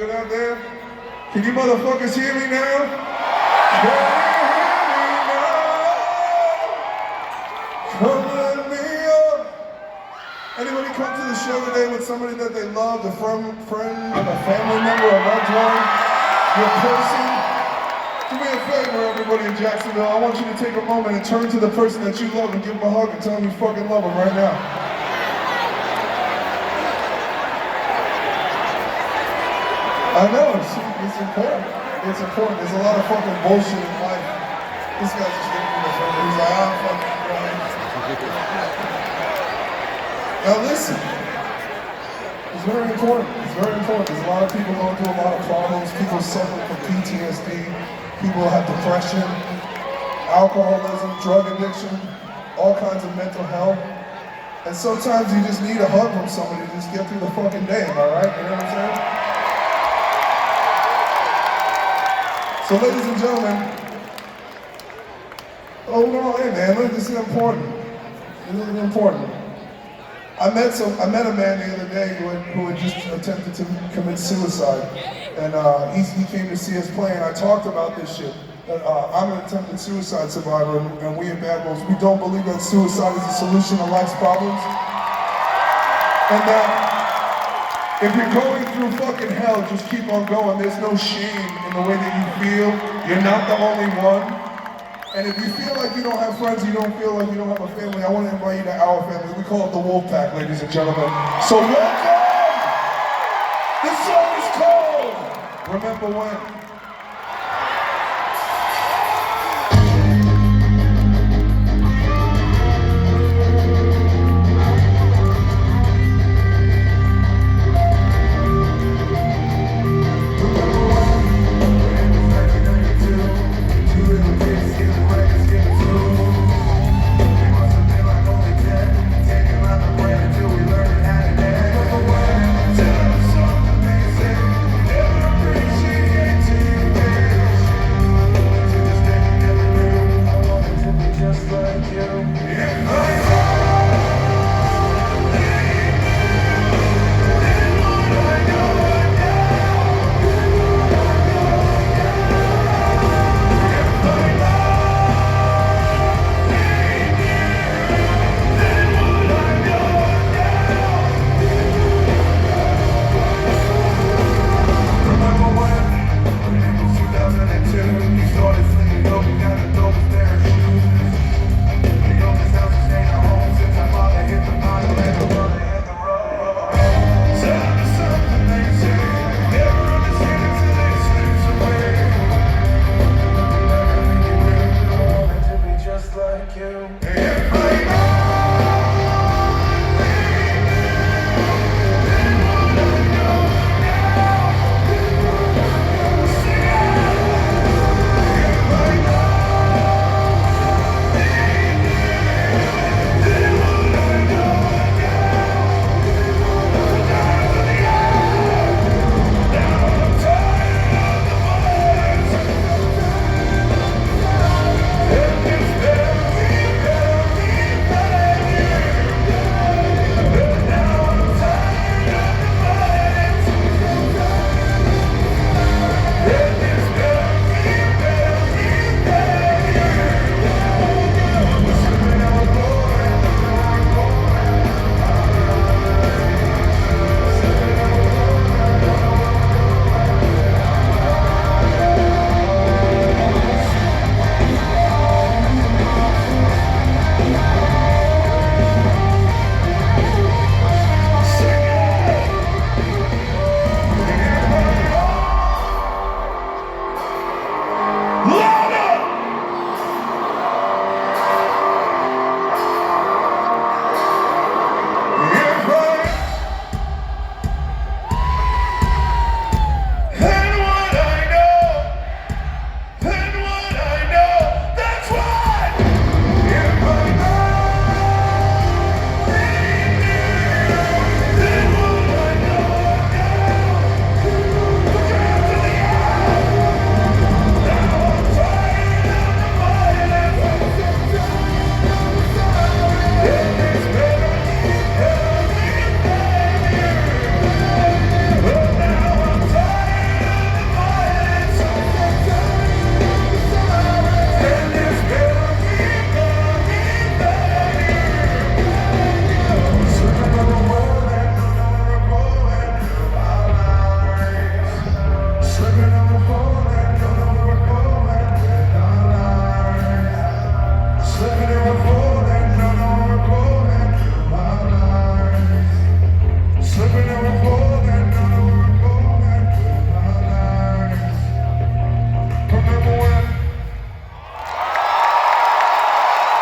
good out there? Can you motherfuckers hear me now? Can you hear me now? Come let me up. Anybody come to the show today with somebody that they love, a friend, a family member, a loved one, your person? Do me a favor, everybody in Jacksonville. I want you to take a moment and turn to the person that you love and give them a hug and tell them you fucking love them right now. I know, it's important. It's important. There's a lot of fucking bullshit in life. This guy's just giving me the phone. He's like, I'm fucking crying. Now listen. It's very important. It's very important. There's a lot of people going through a lot of problems. People suffering from PTSD. People have depression, alcoholism, drug addiction, all kinds of mental health. And sometimes you just need a hug from somebody to just get through the fucking day, am I right? You know what I'm saying? So ladies and gentlemen, oh no, hey man, look, this is important. This is important. I met a man the other day who had just attempted to commit suicide, and he came to see us play, and I talked about this shit. I'm an attempted suicide survivor, and we at Bad Wolves, we don't believe that suicide is the solution to life's problems, and that if you're going through fucking hell, just keep on going. There's no shame in the way that you feel. You're not the only one. And if you feel like you don't have friends, you don't feel like you don't have a family, I want to invite you to our family. We call it the Wolf Pack, ladies and gentlemen. So welcome! This song is called Remember When.